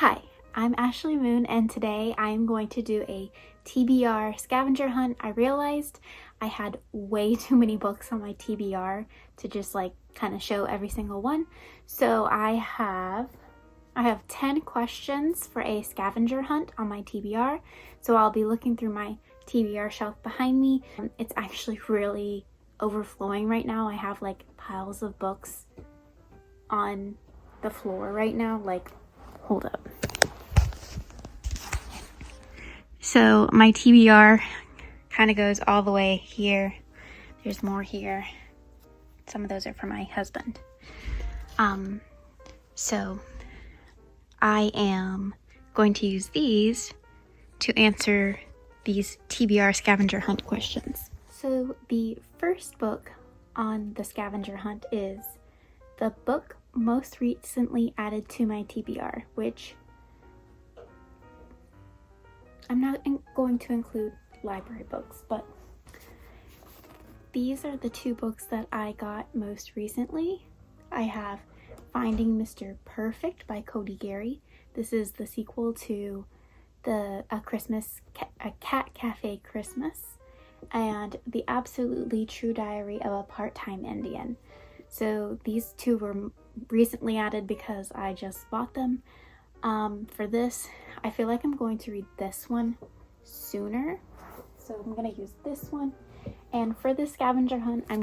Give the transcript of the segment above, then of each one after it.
Hi, I'm Ashley Moon, and today I'm going to do a TBR scavenger hunt. I realized I had way too many books on my TBR to just kind of show every single one. So I have 10 questions for a scavenger hunt on my TBR. So I'll be looking through my TBR shelf behind me. It's actually really overflowing right now. I have piles of books on the floor right now. Hold up. So my TBR kind of goes all the way here. There's more here. Some of those are for my husband. So I am going to use these to answer these TBR scavenger hunt questions. So the first book on the scavenger hunt is the book most recently added to my TBR, which I'm not going to include library books, but these are the two books that I got most recently. I have Finding Mr. Perfect by Cody Gary. This is the sequel to a Cat Cafe Christmas, and The Absolutely True Diary of a Part-Time Indian. So these two were recently added because I just bought them. For this, I feel like I'm going to read this one sooner, so I'm going to use this one. And for this scavenger hunt, I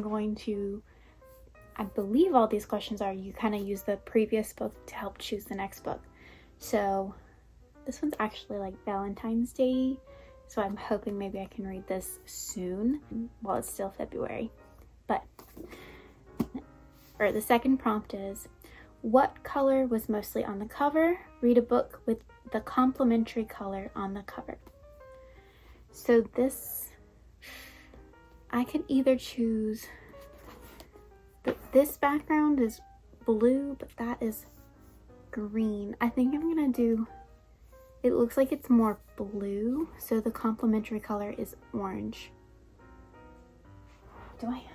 believe all these questions are, you kind of use the previous book to help choose the next book. So this one's actually Valentine's Day, so I'm hoping maybe I can read this soon while it's still February. The second prompt is, what color was mostly on the cover? Read a book with the complementary color on the cover. So this, I can either choose, this background is blue, but that is green. I think I'm gonna do, it looks like it's more blue, so the complementary color is orange. Do I have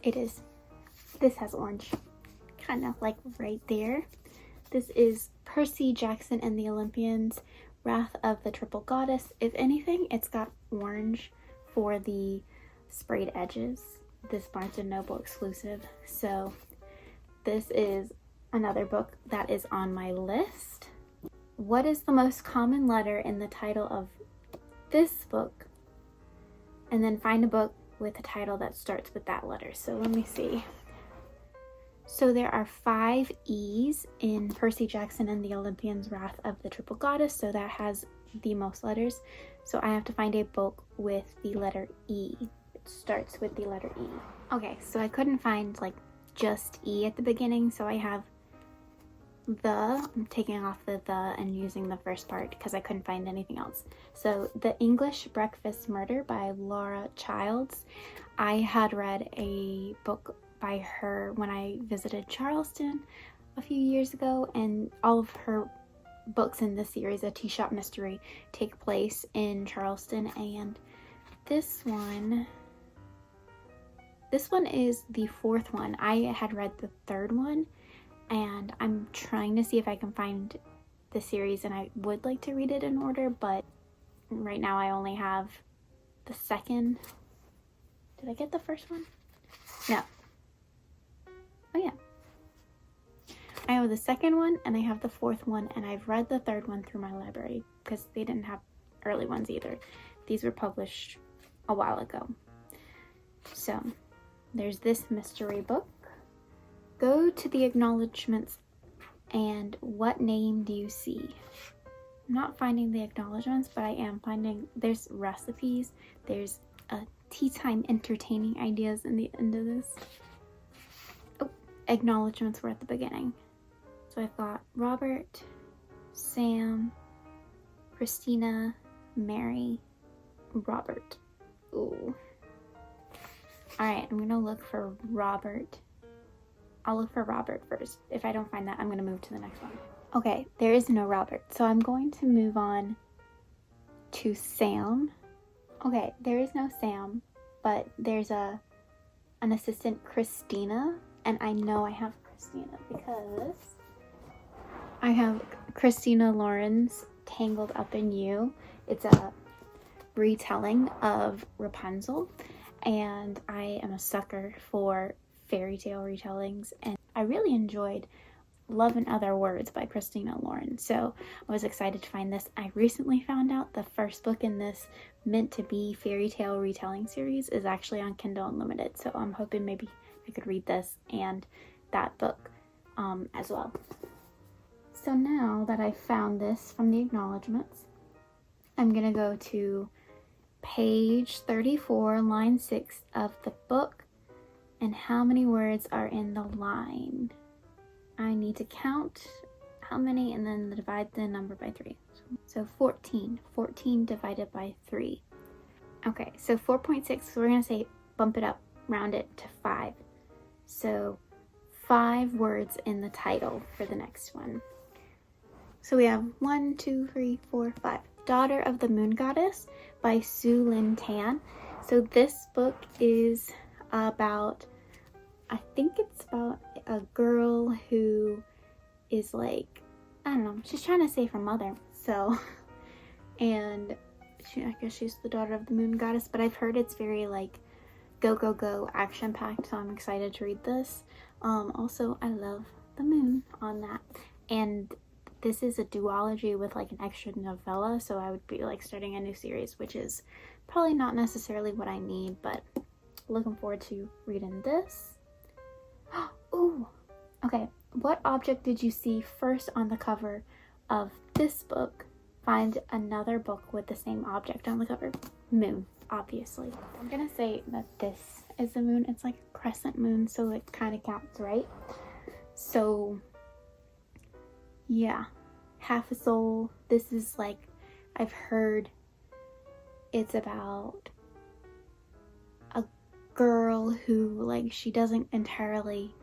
It is. This has orange, kind of right there. This is Percy Jackson and the Olympians, Wrath of the Triple Goddess. If anything, it's got orange for the sprayed edges. This Barnes & Noble exclusive. So this is another book that is on my list. What is the most common letter in the title of this book? And then find a book with a title that starts with that letter. So let me see. So there are 5 E's in Percy Jackson and the Olympians, Wrath of the Triple Goddess. So that has the most letters. So I have to find a book with the letter E. It starts with the letter E. Okay, so I couldn't find just E at the beginning. So I have I'm taking off the and using the first part because I couldn't find anything else. So The English Breakfast Murder by Laura Childs. I had read a book by her when I visited Charleston a few years ago, and all of her books in this series, A Tea Shop Mystery, take place in Charleston. And this one is the 4th one. I had read the 3rd one, and I'm trying to see if I can find the series, and I would like to read it in order, but right now I only have the 2nd. Did I get the 1st one? No. Oh yeah. I have the 2nd one and I have the 4th one, and I've read the 3rd one through my library because they didn't have early ones either. These were published a while ago. So there's this mystery book. Go to the acknowledgements, and what name do you see? I'm not finding the acknowledgements, but I am finding there's recipes. There's a tea time entertaining ideas in the end of this. Oh, acknowledgements were at the beginning. So I've got Robert, Sam, Christina, Mary, Robert. Ooh. Alright, I'm gonna look for Robert. I'll look for Robert first. If I don't find that, I'm going to move to the next one. Okay, there is no Robert, so I'm going to move on to Sam. Okay, there is no Sam, but there's an assistant, Christina. and I know I have Christina because I have Christina Lauren's Tangled Up in You. It's a retelling of Rapunzel, and I am a sucker for fairy tale retellings, and I really enjoyed Love in Other Words by Christina Lauren, so I was excited to find this. I recently found out the first book in this meant to be fairy tale retelling series is actually on Kindle Unlimited, so I'm hoping maybe I could read this and that book as well. So now that I found this from the acknowledgements, I'm gonna go to page 34, line 6 of the book, and how many words are in the line. I need to count how many and then divide the number by 3. So 14. 14 divided by 3. Okay, so 4.6, so we're going to say bump it up, round it to 5. So 5 words in the title for the next one. So we have 1, 2, 3, 4, 5. Daughter of the Moon Goddess by Sue Lin Tan. So this book is about, I think it's about a girl who is like, I don't know, she's trying to save her mother. So, and I guess she's the daughter of the Moon Goddess, but I've heard it's very like go, go, go, action packed. So I'm excited to read this. Also, I love the moon on that. And this is a duology with like an extra novella, so I would be like starting a new series, which is probably not necessarily what I need, but looking forward to reading this. Ooh, okay. What object did you see first on the cover of this book? Find another book with the same object on the cover. Moon, obviously. I'm gonna say that this is the moon. It's like a crescent moon, so it kind of counts, right? So yeah, Half a Soul. This is like, I've heard it's about a girl who like she doesn't entirely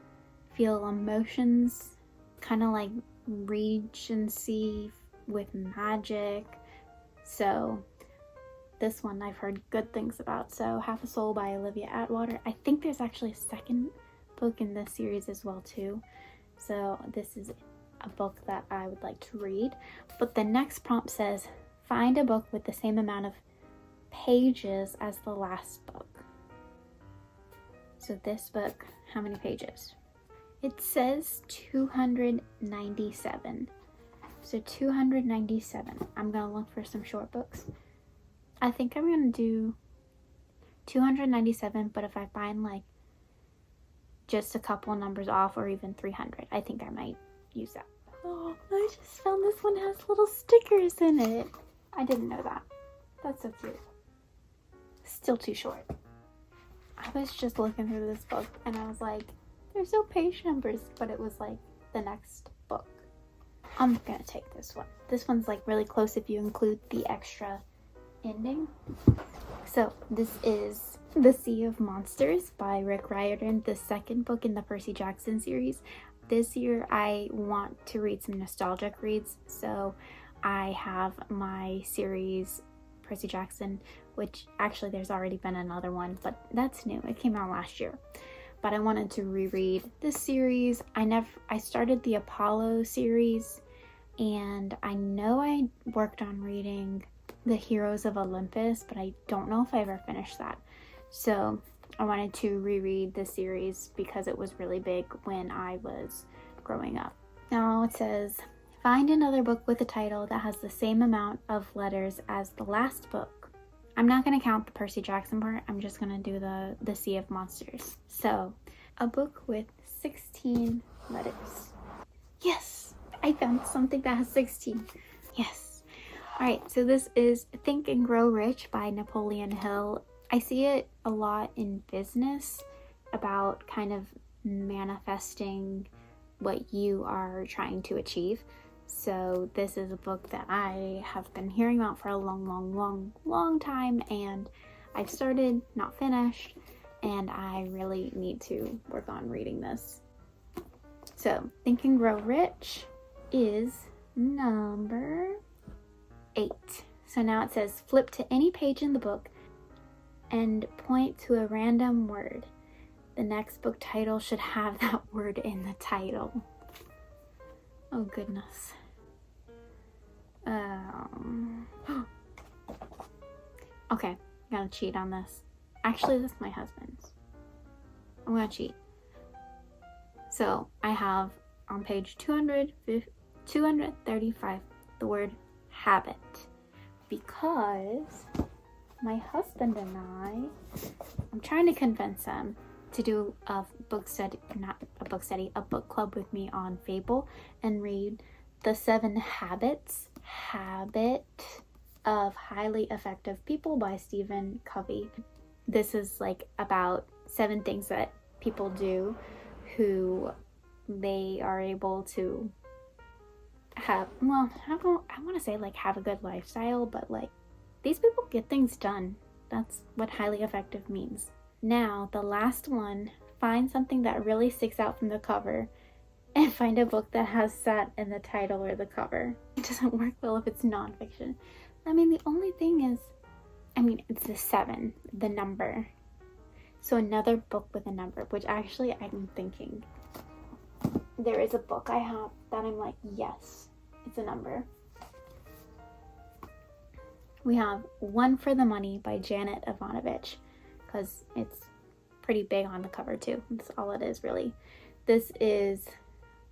feel emotions, kind of like Regency with magic. So this one I've heard good things about. So Half a Soul by Olivia Atwater. I think there's actually a second book in this series as well too. So this is a book that I would like to read. But the next prompt says, find a book with the same amount of pages as the last book. So this book, how many pages? It says 297. So 297. I'm gonna look for some short books. I think I'm gonna do 297, but if I find like just a couple numbers off or even 300, I think I might use that. Oh, I just found this one has little stickers in it. I didn't know that. That's so cute. Still too short. I was just looking through this book and I was like, there's no page numbers, but it was like the next book. I'm gonna take this one. This one's like really close if you include the extra ending. So this is The Sea of Monsters by Rick Riordan, the second book in the Percy Jackson series. This year I want to read some nostalgic reads, so I have my series Percy Jackson, which actually there's already been another one, but that's new. It came out last year. But I wanted to reread this series. I started the Apollo series, and I know I worked on reading The Heroes of Olympus, but I don't know if I ever finished that. So I wanted to reread the series because it was really big when I was growing up. Now it says, find another book with a title that has the same amount of letters as the last book. I'm not going to count the Percy Jackson part. I'm just going to do the Sea of Monsters. So, a book with 16 letters. Yes! I found something that has 16. Yes. Alright, so this is Think and Grow Rich by Napoleon Hill. I see it a lot in business about kind of manifesting what you are trying to achieve. So this is a book that I have been hearing about for a long time, and I've started, not finished, and I really need to work on reading this. So Think and Grow Rich is number 8. So now it says flip to any page in the book and point to a random word. The next book title should have that word in the title. Oh goodness. Okay, I'm gonna cheat on this. Actually, this is my husband's. I'm gonna cheat. So I have on page 235 the word habit, because my husband and I'm trying to convince him to do a book study, not a book study, a book club with me on Fable and read The 7 Habit of Highly Effective People by Stephen Covey. This is like about 7 things that people do who they are able to have, well, I want to say like have a good lifestyle, but like these people get things done. That's what highly effective means. Now, the last one, find something that really sticks out from the cover and find a book that has that in the title or the cover. It doesn't work well if it's nonfiction. I mean, the only thing is, it's the 7, the number. So another book with a number, which actually I'm thinking there is a book I have that I'm like, yes, it's a number. We have One for the Money by Janet Ivanovich, because it's pretty big on the cover too. That's all it is really. This is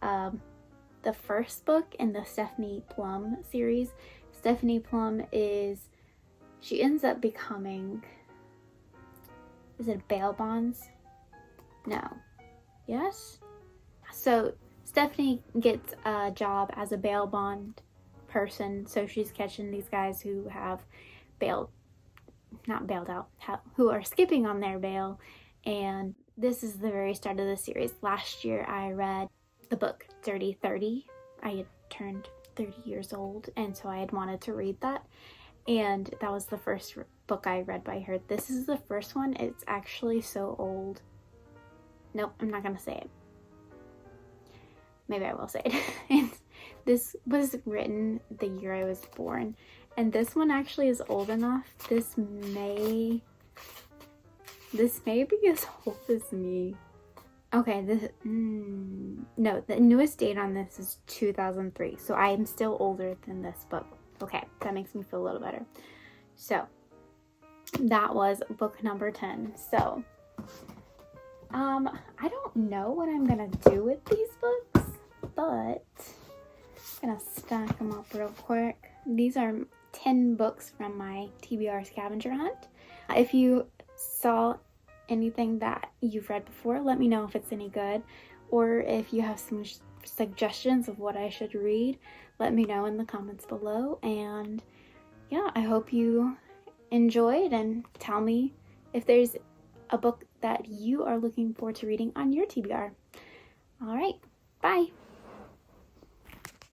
the first book in the Stephanie Plum series. Stephanie Plum she ends up becoming, is it bail bonds? No. Yes? So Stephanie gets a job as a bail bond person, so she's catching these guys who have who are skipping on their bail. And this is the very start of the series. Last year I read the book Dirty 30. I had turned 30 years old, and so I had wanted to read that, and that was the first book I read by her. This is the first one. It's actually so old. Nope, I'm not gonna say it. Maybe I will say it. This was written the year I was born, and this one actually is old enough. This may be as old as me. Okay, no, the newest date on this is 2003, so I am still older than this book. Okay, that makes me feel a little better. So that was book number 10. So I don't know what I'm gonna do with these books, but I'm gonna stack them up real quick. These are 10 books from my TBR Scavenger Hunt. If you saw anything that you've read before, let me know if it's any good, or if you have some suggestions of what I should read, let me know in the comments below. And yeah, I hope you enjoyed, and tell me if there's a book that you are looking forward to reading on your TBR. All right, bye.